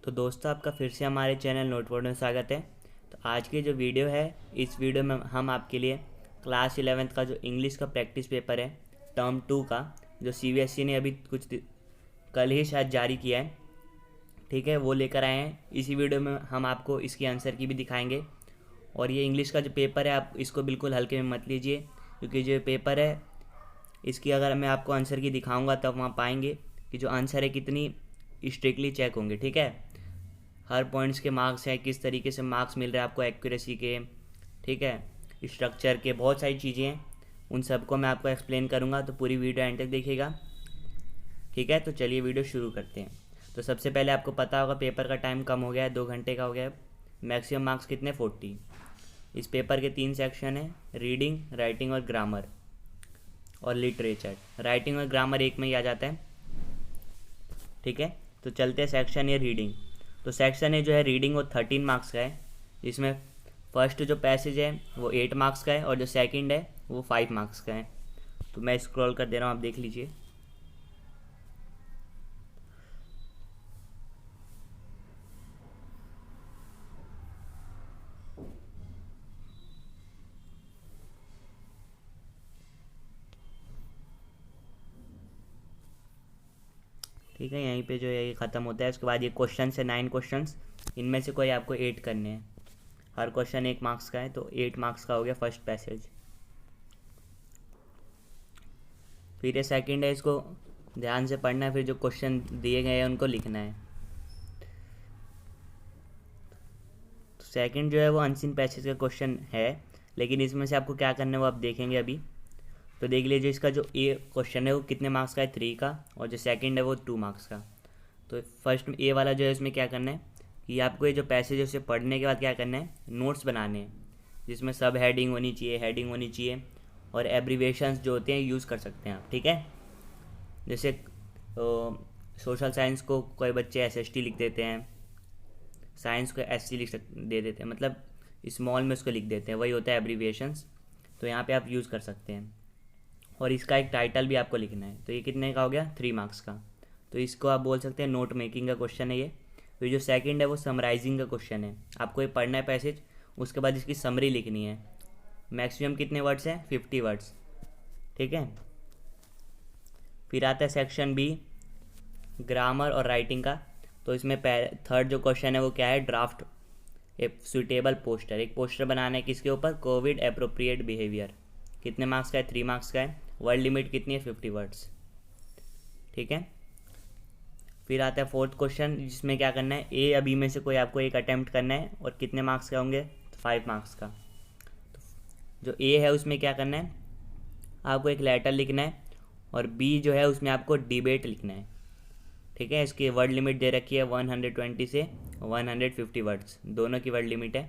तो दोस्तों, आपका फिर से हमारे चैनल नोटबोर्ड में स्वागत है। तो आज की जो वीडियो है, इस वीडियो में हम आपके लिए क्लास 11th का जो इंग्लिश का प्रैक्टिस पेपर है टर्म 2 का, जो सीबीएसई ने अभी कल ही शायद जारी किया है, ठीक है, वो लेकर आए हैं। इसी वीडियो में हम आपको इसकी आंसर की भी दिखाएंगे। और ये इंग्लिश का जो पेपर है, आप इसको बिल्कुल हल्के में मत लीजिए, क्योंकि जो पेपर है इसकी अगर मैं आपको आंसर की दिखाऊंगा तब वहाँ पाएंगे कि जो आंसर है कितनी स्ट्रिक्टली चेक होंगे। ठीक है, हर पॉइंट्स के मार्क्स हैं, किस तरीके से मार्क्स मिल रहे हैं आपको एक्यूरेसी के, ठीक है, स्ट्रक्चर के, बहुत सारी चीज़ें हैं। उन सबको मैं आपको एक्सप्लेन करूँगा, तो पूरी वीडियो एंड तक देखिएगा। ठीक है, तो चलिए वीडियो शुरू करते हैं। तो सबसे पहले आपको पता होगा पेपर का टाइम कम हो गया है, 2 घंटे का हो गया है। मैक्सिमम मार्क्स कितने, 40। इस पेपर के 3 सेक्शन हैं, रीडिंग, राइटिंग और ग्रामर और लिटरेचर। राइटिंग और ग्रामर एक में ही आ जाता है। ठीक है, तो चलते हैं सेक्शन ये रीडिंग। तो सेक्शन ए जो है रीडिंग, वो 13 मार्क्स का है, जिसमें फर्स्ट जो पैसेज है वो 8 मार्क्स का है और जो सेकंड है वो 5 मार्क्स का है। तो मैं स्क्रॉल कर दे रहा हूँ, आप देख लीजिए। ठीक है, यहीं पे जो है ये ख़त्म होता है। उसके बाद ये क्वेश्चन है 9 क्वेश्चंस, इनमें से कोई आपको 8 करने हैं। हर क्वेश्चन 1 मार्क्स का है, तो 8 मार्क्स का हो गया फर्स्ट पैसेज। फिर ये सेकंड है, इसको ध्यान से पढ़ना है, फिर जो क्वेश्चन दिए गए हैं उनको लिखना है। तो सेकंड जो है वो अनसीन पैसेज का क्वेश्चन है, लेकिन इसमें से आपको क्या करना है वो आप देखेंगे अभी। तो देख लीजिए, इसका जो ए क्वेश्चन है वो कितने मार्क्स का है, 3 का, और जो सेकंड है वो 2 मार्क्स का। तो फर्स्ट ए वाला जो है उसमें क्या करना है कि आपको ये जो पैसेज है उसे पढ़ने के बाद क्या करना है, नोट्स बनाने हैं, जिसमें सब हेडिंग होनी चाहिए, हेडिंग होनी चाहिए, और एब्रीवेशंस जो होते हैं यूज़ कर सकते हैं आप। ठीक है, जैसे सोशल साइंस को कोई बच्चे एसएसटी लिख देते हैं, साइंस को एससी दे देते हैं, मतलब स्मॉल में उसको लिख देते हैं, वही होता है एब्रीविएशंस। तो यहाँ पे आप यूज़ कर सकते हैं। और इसका एक टाइटल भी आपको लिखना है। तो ये कितने का हो गया, 3 मार्क्स का। तो इसको आप बोल सकते हैं नोट मेकिंग का क्वेश्चन है ये। तो जो सेकंड है वो समराइजिंग का क्वेश्चन है। आपको ये पढ़ना है पैसेज, उसके बाद इसकी समरी लिखनी है। मैक्सिमम कितने वर्ड्स हैं, 50 वर्ड्स। ठीक है, फिर आता है सेक्शन बी, ग्रामर और राइटिंग का। तो इसमें थर्ड जो क्वेश्चन है वो क्या है, ड्राफ्ट ए सुटेबल पोस्टर। एक पोस्टर बनाना है किसके ऊपर, कोविड अप्रोप्रिएट बिहेवियर। कितने मार्क्स का है, 3 मार्क्स का है। वर्ड लिमिट कितनी है, 50 वर्ड्स। ठीक है, फिर आता है फोर्थ क्वेश्चन, जिसमें क्या करना है, ए अभी में से कोई आपको एक अटैम्प्ट करना है, और कितने मार्क्स का होंगे, 5 मार्क्स का। तो जो ए है उसमें क्या करना है, आपको एक लेटर लिखना है, और बी जो है उसमें आपको डिबेट लिखना है। ठीक है, इसकी वर्ड लिमिट दे रखी है 120 से 150 वर्ड्स, दोनों की वर्ड लिमिट है।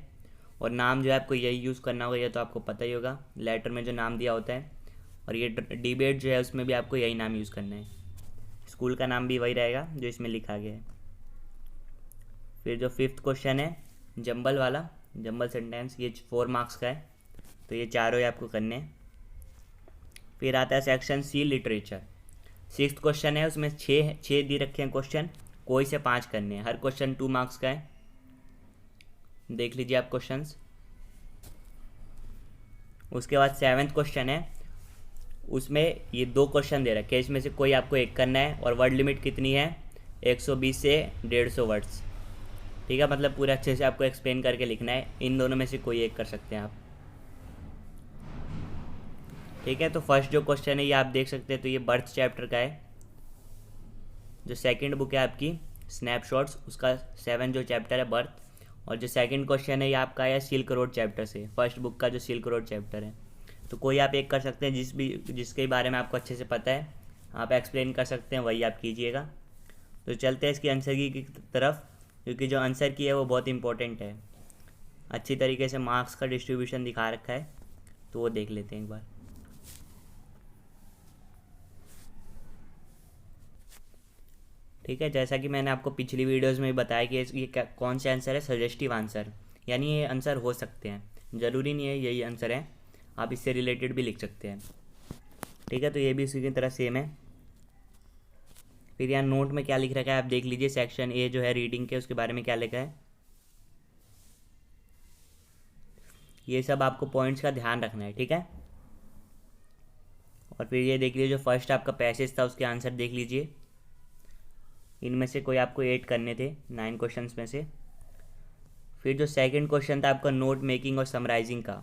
और नाम जो है आपको यही यूज़ करना होगा, ये तो आपको पता ही होगा, लेटर में जो नाम दिया होता है। और ये डिबेट जो है उसमें भी आपको यही नाम यूज़ करना है, स्कूल का नाम भी वही रहेगा जो इसमें लिखा गया है। फिर जो फिफ्थ क्वेश्चन है, जंबल वाला, जंबल सेंटेंस, ये 4 मार्क्स का है। तो ये चारों ही आपको करने हैं। फिर आता है section C, literature. Sixth question है, उसमें छः दे रखे हैं क्वेश्चन, कोई से 5 करने हैं। हर क्वेश्चन 2 मार्क्स का है। देख लीजिए आप क्वेश्चंस। उसके बाद सेवेंथ क्वेश्चन है, उसमें ये 2 क्वेश्चन दे रखे हैं, इसमें से कोई आपको एक करना है, और वर्ड लिमिट कितनी है, 120 से 150 वर्ड्स। ठीक है, मतलब पूरे अच्छे से आपको एक्सप्लेन करके लिखना है। इन दोनों में से कोई एक कर सकते हैं आप। ठीक है, तो फर्स्ट जो क्वेश्चन है ये आप देख सकते हैं, तो ये बर्थ चैप्टर का है। जो सेकंड बुक है आपकी स्नैपशॉट्स, उसका 7 जो चैप्टर है बर्थ। और जो सेकंड क्वेश्चन है ये आपका है सिल्क रोड चैप्टर से, फर्स्ट बुक का जो सिल्क रोड चैप्टर है। तो कोई आप एक कर सकते हैं, जिसके बारे में आपको अच्छे से पता है, आप एक्सप्लेन कर सकते हैं, वही आप कीजिएगा। तो चलते हैं इसकी आंसर की तरफ, क्योंकि जो आंसर की है वो बहुत इंपॉर्टेंट है। अच्छी तरीके से मार्क्स का डिस्ट्रीब्यूशन दिखा रखा है, तो वो देख लेते हैं एक बार। ठीक है, जैसा कि मैंने आपको पिछली वीडियोस में बताया कि ये कौन से आंसर है, सजेस्टिव आंसर, यानी ये आंसर हो सकते हैं, ज़रूरी नहीं है यही आंसर है, आप इससे रिलेटेड भी लिख सकते हैं। ठीक है, तो ये भी इसी की तरह सेम है। फिर यहाँ नोट में क्या लिख रखा है आप देख लीजिए, सेक्शन ए जो है रीडिंग के, उसके बारे में क्या लिखा है, ये सब आपको पॉइंट्स का ध्यान रखना है, ठीक है। और फिर ये देख लीजिए जो फर्स्ट आपका पैसेज था उसके आंसर देख लीजिए, इनमें से कोई आपको 8 करने थे 9 क्वेश्चंस में से। फिर जो सेकंड क्वेश्चन था आपका नोट मेकिंग और समराइजिंग का,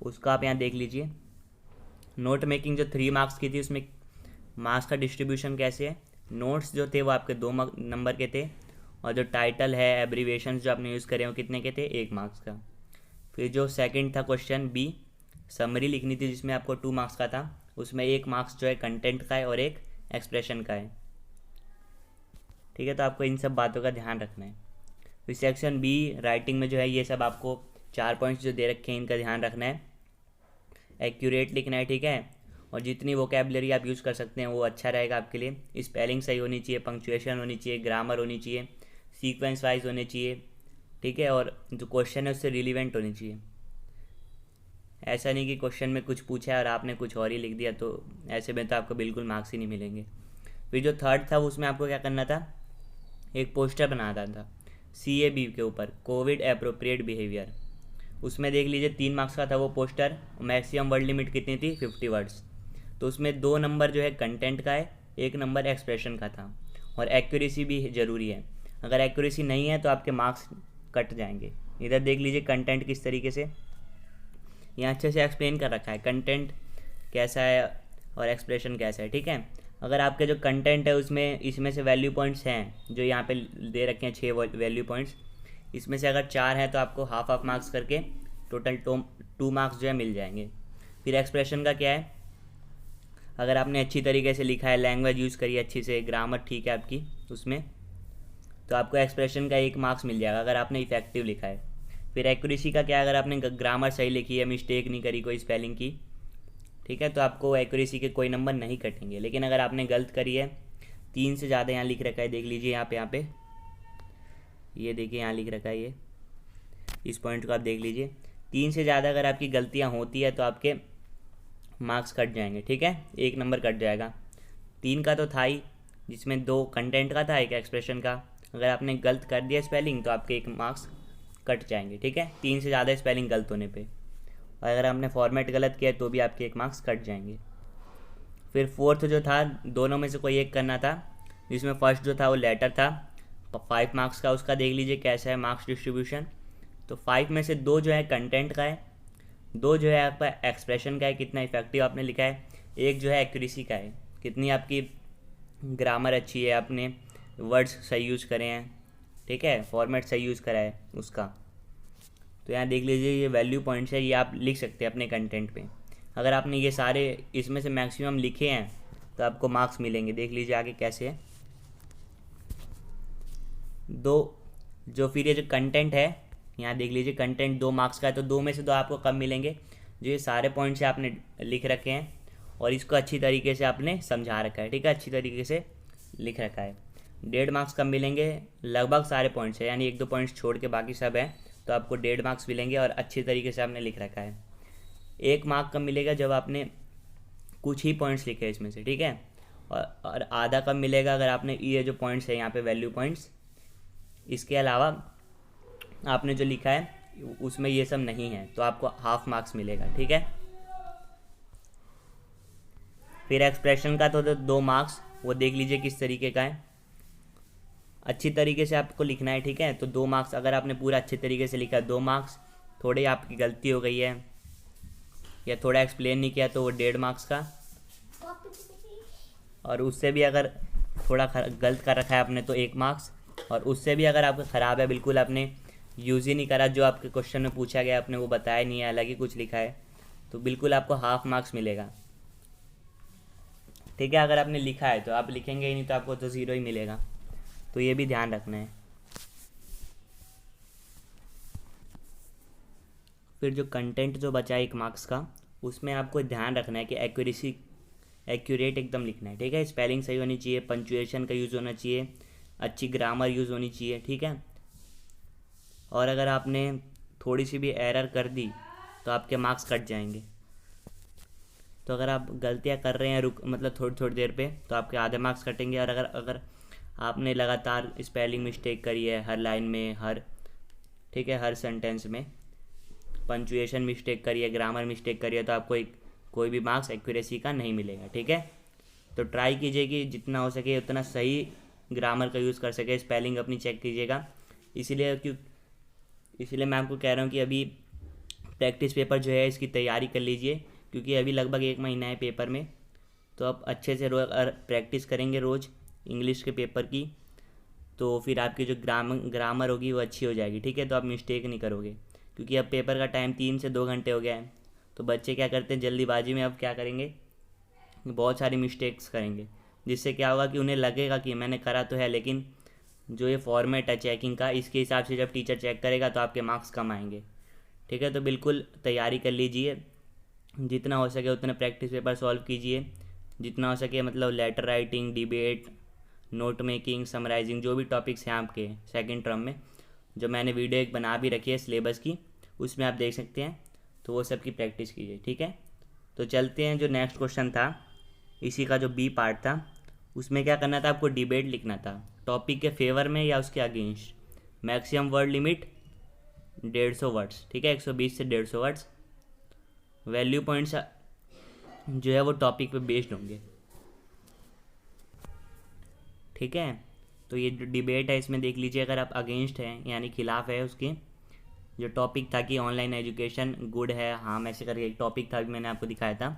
उसका आप यहाँ देख लीजिए। नोट मेकिंग जो 3 मार्क्स की थी, उसमें मार्क्स का डिस्ट्रीब्यूशन कैसे है, नोट्स जो थे वो आपके 2 नंबर के थे, और जो टाइटल है एब्रीवेशंस जो आपने यूज़ करे वो कितने के थे, 1 मार्क्स का। फिर जो सेकंड था क्वेश्चन बी, समरी लिखनी थी जिसमें आपको 2 मार्क्स का था, उसमें 1 मार्क्स जो है कंटेंट का है और 1 एक्सप्रेशन का है, ठीक है। तो आपको इन सब बातों का ध्यान रखना है। फिर सेक्शन बी राइटिंग में जो है ये सब आपको 4 पॉइंट्स जो दे रखे हैं इनका ध्यान रखना है, एक्यूरेट लिखना है, ठीक है। और जितनी वोकैबुलरी आप यूज़ कर सकते हैं वो अच्छा रहेगा आपके लिए। स्पेलिंग सही होनी चाहिए, पंक्चुएशन होनी चाहिए, ग्रामर होनी चाहिए, सीक्वेंस वाइज होने चाहिए, ठीक है। और जो क्वेश्चन है उससे रिलीवेंट होनी चाहिए। ऐसा नहीं कि क्वेश्चन में कुछ पूछा है और आपने कुछ और ही लिख दिया, तो ऐसे में तो आपको बिल्कुल मार्क्स ही नहीं मिलेंगे। फिर जो थर्ड था उसमें आपको क्या करना था, एक पोस्टर बनाना था CAB के ऊपर, कोविड एप्रोप्रिएट बिहेवियर। उसमें देख लीजिए 3 मार्क्स का था वो पोस्टर, मैक्सिमम वर्ड लिमिट कितनी थी, 50 वर्ड्स। तो उसमें 2 नंबर जो है कंटेंट का है, 1 नंबर एक्सप्रेशन का था, और एक्यूरेसी भी ज़रूरी है। अगर एक्यूरेसी नहीं है तो आपके मार्क्स कट जाएंगे। इधर देख लीजिए कंटेंट किस तरीके से, यहाँ अच्छे से एक्सप्लेन कर रखा है कंटेंट कैसा है और एक्सप्रेशन कैसा है, ठीक है। अगर आपके जो कंटेंट है उसमें इसमें से वैल्यू पॉइंट्स हैं जो यहाँ पे दे रखे हैं 6 वैल्यू पॉइंट्स, इसमें से अगर 4 हैं तो आपको हाफ मार्क्स करके टोटल 2 मार्क्स जो है मिल जाएंगे। फिर एक्सप्रेशन का क्या है, अगर आपने अच्छी तरीके से लिखा है, लैंग्वेज यूज़ करी अच्छी से, ग्रामर ठीक है आपकी उसमें, तो आपको एक्सप्रेशन का 1 मार्क्स मिल जाएगा अगर आपने इफेक्टिव लिखा है। फिर एक्यूरेसी का क्या है, अगर आपने ग्रामर सही लिखी है, मिस्टेक नहीं करी कोई स्पेलिंग की, ठीक है, तो आपको एक्यूरेसी के कोई नंबर नहीं कटेंगे। लेकिन अगर आपने गलत करी है, 3 से ज़्यादा यहाँ लिख रखा है, देख लीजिए यहाँ पे ये देखिए यहाँ लिख रखा है, ये इस पॉइंट को आप देख लीजिए, 3 से ज़्यादा अगर आपकी गलतियाँ होती है तो आपके मार्क्स कट जाएंगे, ठीक है, 1 नंबर कट जाएगा। 3 का तो था ही, जिसमें 2 कंटेंट का था, 1 एक्सप्रेशन का। अगर आपने गलत कर दिया स्पेलिंग तो आपके 1 मार्क्स कट जाएंगे, ठीक है, 3 से ज़्यादा स्पेलिंग गलत होने पे। और अगर आपने फॉर्मेट गलत किया तो भी आपके 1 मार्क्स कट जाएंगे। फिर फोर्थ जो था, दोनों में से कोई एक करना था, जिसमें फर्स्ट जो था वो लेटर था 5 मार्क्स का, उसका देख लीजिए कैसा है मार्क्स डिस्ट्रीब्यूशन। तो 5 में से 2 जो है कंटेंट का है, 2 जो है आपका एक्सप्रेशन का है, कितना इफेक्टिव आपने लिखा है, 1 जो है एक्यूरेसी का है, कितनी आपकी ग्रामर अच्छी है, आपने वर्ड्स सही यूज़ करे हैं, ठीक है, फॉर्मेट सही यूज़ करा है उसका। तो यहाँ देख लीजिए ये वैल्यू पॉइंट्स है, ये आप लिख सकते हैं अपने कंटेंट पे। अगर आपने ये सारे इसमें से मैक्सिमम लिखे हैं तो आपको मार्क्स मिलेंगे। देख लीजिए आगे कैसे है। जो फिर ये जो कंटेंट है, यहाँ देख लीजिए कंटेंट 2 मार्क्स का है, तो 2 में से 2 आपको कम मिलेंगे, जो ये सारे पॉइंट्स आपने लिख रखे हैं और इसको अच्छी तरीके से आपने समझा रखा है, ठीक है, अच्छी तरीके से लिख रखा है। 1.5 मार्क्स कम मिलेंगे, लगभग सारे पॉइंट्स है, यानी 1-2 पॉइंट्स छोड़ के बाकी सब है, तो आपको 1.5 मार्क्स मिलेंगे और अच्छी तरीके से आपने लिख रखा है। 1 मार्क कम मिलेगा जब आपने कुछ ही पॉइंट्स लिखे इसमें से, ठीक है, और आधा कम मिलेगा अगर आपने ये जो पॉइंट्स है यहाँ पे वैल्यू पॉइंट्स, इसके अलावा आपने जो लिखा है उसमें ये सब नहीं है, तो आपको हाफ मार्क्स मिलेगा, ठीक है। फिर एक्सप्रेशन का तो 2 मार्क्स, वो देख लीजिए किस तरीके का है, अच्छी तरीके से आपको लिखना है, ठीक है। तो 2 मार्क्स अगर आपने पूरा अच्छे तरीके से लिखा है 2 मार्क्स, थोड़ी आपकी गलती हो गई है या थोड़ा एक्सप्लेन नहीं किया तो वो 1.5 मार्क्स का, और उससे भी अगर थोड़ा गलत कर रखा है आपने तो 1 मार्क्स, और उससे भी अगर आपका ख़राब है, बिल्कुल आपने यूज़ ही नहीं करा, जो आपके क्वेश्चन में पूछा गया आपने वो बताया नहीं है, अलग ही कुछ लिखा है, तो बिल्कुल आपको हाफ मार्क्स मिलेगा, ठीक है। अगर आपने लिखा है तो आप लिखेंगे ही नहीं तो आपको तो 0 ही मिलेगा, तो ये भी ध्यान रखना है। फिर जो कंटेंट जो बचा 1 मार्क्स का, उसमें आपको ध्यान रखना है कि एक्यूरेट एकदम लिखना है, ठीक है, स्पेलिंग सही होनी चाहिए, पंचुएशन का यूज़ होना चाहिए, अच्छी ग्रामर यूज़ होनी चाहिए, ठीक है। और अगर आपने थोड़ी सी भी एरर कर दी तो आपके मार्क्स कट जाएंगे। तो अगर आप गलतियाँ कर रहे हैं मतलब थोड़ी थोड़ी देर पे, तो आपके आधे मार्क्स कटेंगे। और अगर आपने लगातार स्पेलिंग मिस्टेक करी है हर लाइन में, ठीक है, हर सेंटेंस में, पंचुएशन मिस्टेक करी है, ग्रामर मिस्टेक करी है, तो आपको कोई भी मार्क्स एक्यूरेसी का नहीं मिलेगा। ठीक है, तो ट्राई कीजिए कि जितना हो सके उतना सही ग्रामर का यूज़ कर सके, स्पेलिंग अपनी चेक कीजिएगा। इसीलिए मैं आपको कह रहा हूँ कि अभी प्रैक्टिस पेपर जो है इसकी तैयारी कर लीजिए, क्योंकि अभी लगभग 1 महीना है पेपर में। तो आप अच्छे से प्रैक्टिस करेंगे रोज़ इंग्लिश के पेपर की, तो फिर आपकी जो ग्रामर होगी वो अच्छी हो जाएगी। ठीक है, तो आप मिस्टेक नहीं करोगे, क्योंकि अब पेपर का टाइम 3 से 2 घंटे हो गया है। तो बच्चे क्या करते हैं, जल्दीबाजी में अब क्या करेंगे, बहुत सारी मिस्टेक्स करेंगे, जिससे क्या होगा कि उन्हें लगेगा कि मैंने करा तो है, लेकिन जो ये फॉर्मेट है चेकिंग का, इसके हिसाब से जब टीचर चेक करेगा तो आपके मार्क्स कम आएंगे। ठीक है, तो बिल्कुल तैयारी कर लीजिए, जितना हो सके उतना प्रैक्टिस पेपर सॉल्व कीजिए, जितना हो सके, मतलब letter writing, debate, note making, summarising, जो भी टॉपिक्स हैं आपके सेकंड टर्म में, जो मैंने वीडियो एक बना भी रखी है सिलेबस की, उसमें आप देख सकते हैं, तो वो सब की प्रैक्टिस कीजिए। ठीक है, तो चलते हैं, जो नेक्स्ट क्वेश्चन था इसी का जो बी पार्ट था, उसमें क्या करना था, आपको डिबेट लिखना था, टॉपिक के फेवर में या उसके against. Maximum word limit 150 words. ठीक है, 120 से 150 वर्ड्स। वैल्यू पॉइंट्स जो है वो टॉपिक पे बेस्ड होंगे। ठीक है, तो ये जो डिबेट है इसमें देख लीजिए, अगर आप अगेंस्ट हैं यानी खिलाफ है उसके, जो टॉपिक था कि ऑनलाइन एजुकेशन गुड है, हाँ ऐसे करके एक टॉपिक था, भी मैंने आपको दिखाया था,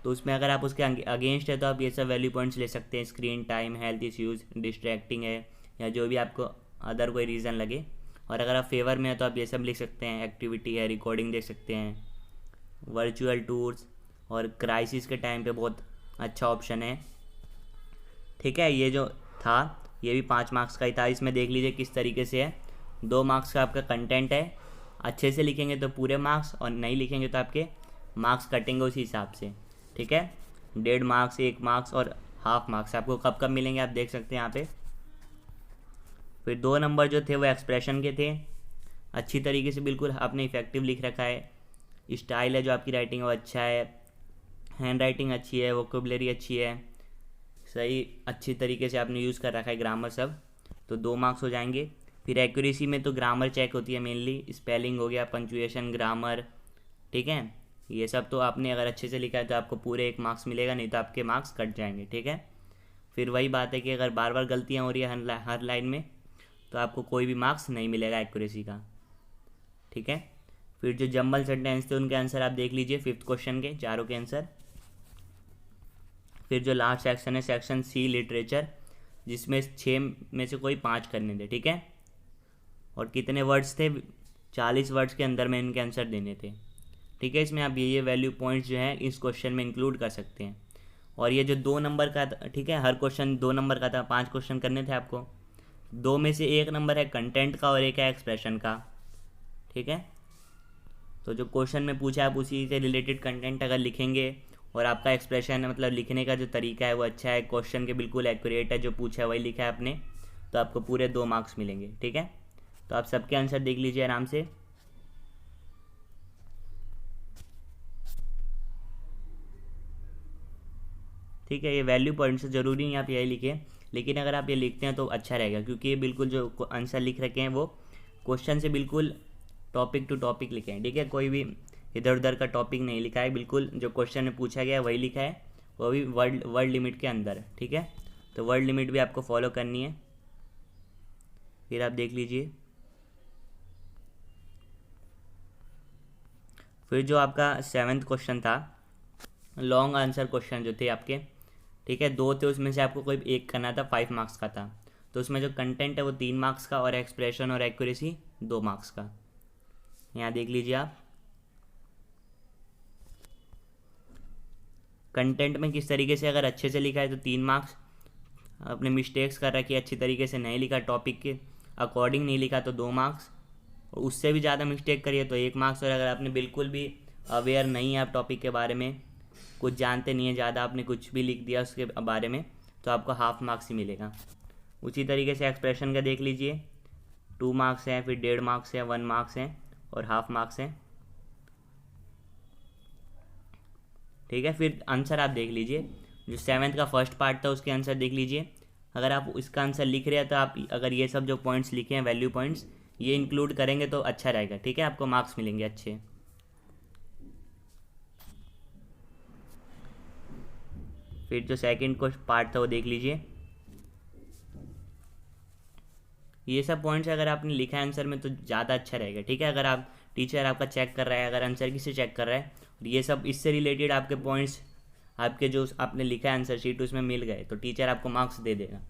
तो उसमें अगर आप उसके अगेंस्ट है तो आप ये सब वैल्यू पॉइंट्स ले सकते हैं। Screen time, health issues, distracting है, या जो भी आपको अदर कोई रीज़न लगे। और अगर आप फेवर में है तो आप ये सब लिख सकते हैं, एक्टिविटी है, रिकॉर्डिंग देख सकते हैं, वर्चुअल टूर्स, और क्राइसिस के टाइम पे बहुत अच्छा ऑप्शन है। ठीक है, ये जो था ये भी 5 मार्क्स का ही था। इसमें देख लीजिए किस तरीके से है, 2 मार्क्स का आपका कंटेंट है, अच्छे से लिखेंगे तो पूरे मार्क्स, और नहीं लिखेंगे तो आपके मार्क्स कटेंगे उसी हिसाब से। ठीक है, 1.5 मार्क्स, 1 मार्क्स और हाफ मार्क्स आपको कब कब मिलेंगे आप देख सकते हैं यहाँ पे। फिर 2 नंबर जो थे वो एक्सप्रेशन के थे, अच्छी तरीके से बिल्कुल आपने इफेक्टिव लिख रखा है, स्टाइल है जो आपकी राइटिंग है वो अच्छा है, हैंड राइटिंग अच्छी है, वोकेबलरी अच्छी है, सही अच्छी तरीके से आपने यूज़ कर रखा है ग्रामर सब, तो 2 मार्क्स हो जाएंगे। फिर एक्यूरेसी में तो ग्रामर चेक होती है मेनली, स्पेलिंग हो गया, पंचुएशन, ग्रामर। ठीक है, ये सब तो आपने अगर अच्छे से लिखा है तो आपको पूरे 1 मार्क्स मिलेगा, नहीं तो आपके मार्क्स कट जाएंगे। ठीक है, फिर वही बात है कि अगर बार बार गलतियाँ हो रही है हर लाइन में, तो आपको कोई भी मार्क्स नहीं मिलेगा एक्यूरेसी का। ठीक है, फिर जो जम्बल सेंटेंस थे उनके आंसर आप देख लीजिए, 5th क्वेश्चन के चारों के आंसर। फिर जो लास्ट सेक्शन है सेक्शन सी लिटरेचर, जिसमें 6 में से कोई 5 करने थे। ठीक है, और कितने वर्ड्स थे, 40 वर्ड्स के अंदर में इनके आंसर देने थे। ठीक है, इसमें आप ये वैल्यू पॉइंट्स जो हैं इस क्वेश्चन में इंक्लूड कर सकते हैं। और ये जो 2 नंबर का था, ठीक है, हर क्वेश्चन 2 नंबर का था, 5 क्वेश्चन करने थे आपको, 2 में से 1 नंबर है कंटेंट का और 1 है एक्सप्रेशन का। ठीक है, तो जो क्वेश्चन में पूछा है आप उसी से रिलेटेड कंटेंट अगर लिखेंगे, और आपका एक्सप्रेशन है मतलब लिखने का जो तरीका है वो अच्छा है, क्वेश्चन के बिल्कुल एक्यूरेट है, जो पूछा है वही लिखा है आपने, तो आपको पूरे 2 मार्क्स मिलेंगे। ठीक है, तो आप सबके आंसर देख लीजिए आराम से। ठीक है, ये वैल्यू पॉइंट से ज़रूरी नहीं आप यही लिखें, लेकिन अगर आप ये लिखते हैं तो अच्छा रहेगा, क्योंकि ये बिल्कुल जो आंसर लिख रखे हैं वो क्वेश्चन से बिल्कुल टॉपिक टू टॉपिक लिखे हैं। ठीक है, कोई भी इधर उधर का टॉपिक नहीं लिखा है, बिल्कुल जो क्वेश्चन में पूछा गया है वही लिखा है, वो भी वर्ड लिमिट के अंदर। ठीक है, तो वर्ड लिमिट भी आपको फॉलो करनी है। फिर आप देख लीजिए, फिर जो आपका 7th क्वेश्चन था, लॉन्ग आंसर क्वेश्चन जो थे आपके, ठीक है, 2 थे, उसमें से आपको कोई एक करना था, 5 मार्क्स का था। तो उसमें जो कंटेंट है वो 3 मार्क्स का, और एक्सप्रेशन और एक्यूरेसी 2 मार्क्स का। यहाँ देख लीजिए आप, कंटेंट में किस तरीके से अगर अच्छे से लिखा है तो 3 मार्क्स, अपने मिस्टेक्स कर रखी है, अच्छी तरीके से नहीं लिखा, टॉपिक के अकॉर्डिंग नहीं लिखा तो 2 मार्क्स, और उससे भी ज़्यादा मिस्टेक करिए तो 1 मार्क्स। और अगर आपने बिल्कुल भी अवेयर नहीं है आप टॉपिक के बारे में, कुछ जानते नहीं है ज़्यादा, आपने कुछ भी लिख दिया उसके बारे में, तो आपको हाफ मार्क्स ही मिलेगा। उसी तरीके से एक्सप्रेशन का देख लीजिए, 2 मार्क्स हैं, फिर 1.5 मार्क्स हैं, 1 मार्क्स हैं, और हाफ मार्क्स हैं। ठीक है। फिर आंसर आप देख लीजिए, जो 7th का फर्स्ट पार्ट था उसके आंसर देख लीजिए। अगर आप इसका आंसर लिख रहे हैं तो आप अगर ये सब जो पॉइंट्स लिखे हैं वैल्यू पॉइंट्स ये इंक्लूड करेंगे तो अच्छा रहेगा, ठीक है, आपको मार्क्स मिलेंगे अच्छे। फिर जो सेकंड को पार्ट था वो देख लीजिए। ये सब पॉइंट्स अगर आपने लिखा है आंसर में तो ज़्यादा अच्छा रहेगा, ठीक है। अगर आप टीचर आपका चेक कर रहा है, अगर आंसर किसे चेक कर रहा है और ये सब इससे रिलेटेड आपके पॉइंट्स आपके जो आपने लिखा है आंसर शीट उसमें मिल गए तो टीचर आपको मार्क्स दे देगा।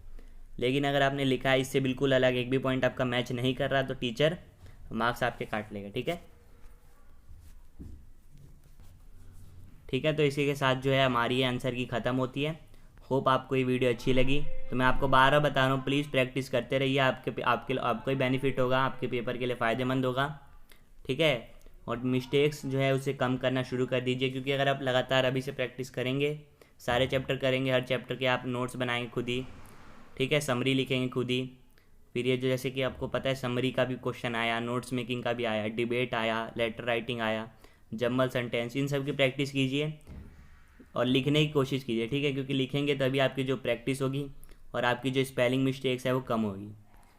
लेकिन अगर आपने लिखा है इससे बिल्कुल अलग, एक भी पॉइंट आपका मैच नहीं कर रहा तो टीचर मार्क्स आपके काट लेगा, ठीक है। ठीक है, तो इसी के साथ जो है हमारी ये आंसर की ख़त्म होती है। होप आपको ये वीडियो अच्छी लगी। तो मैं आपको बार बार बता रहा हूँ, प्लीज़ प्रैक्टिस करते रहिए, आपको ही बेनिफिट होगा, आपके पेपर के लिए फ़ायदेमंद होगा, ठीक है। और मिस्टेक्स जो है उसे कम करना शुरू कर दीजिए, क्योंकि अगर आप लगातार अभी से प्रैक्टिस करेंगे, सारे चैप्टर करेंगे, हर चैप्टर के आप नोट्स बनाएंगे खुद ही, ठीक है, समरी लिखेंगे खुद ही। फिर ये जो जैसे कि आपको पता है समरी का भी क्वेश्चन आया, नोट्स मेकिंग का भी आया, डिबेट आया, लेटर राइटिंग आया, जम्बल सेंटेंस, इन सब की प्रैक्टिस कीजिए और लिखने की कोशिश कीजिए, ठीक है, क्योंकि लिखेंगे तभी आपकी जो प्रैक्टिस होगी और आपकी जो स्पेलिंग मिस्टेक्स है वो कम होगी।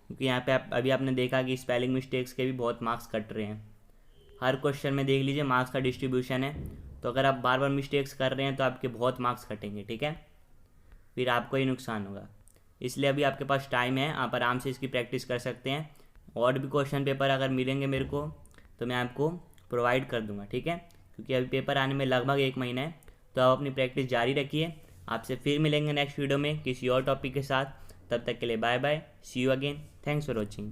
क्योंकि यहाँ पे अभी आपने देखा कि स्पेलिंग मिस्टेक्स के भी बहुत मार्क्स कट रहे हैं। हर क्वेश्चन में देख लीजिए मार्क्स का डिस्ट्रीब्यूशन है, तो अगर आप बार बार मिस्टेक्स कर रहे हैं तो आपके बहुत मार्क्स कटेंगे, ठीक है, फिर आपको ही नुकसान होगा। इसलिए अभी आपके पास टाइम है, आप आराम से इसकी प्रैक्टिस कर सकते हैं। और भी क्वेश्चन पेपर अगर मिलेंगे मेरे को तो मैं आपको प्रोवाइड कर दूंगा, ठीक है, क्योंकि अभी पेपर आने में लगभग 1 महीना है। तो आप अपनी प्रैक्टिस जारी रखिए। आपसे फिर मिलेंगे नेक्स्ट वीडियो में किसी और टॉपिक के साथ। तब तक के लिए bye bye, see you again, thanks for watching.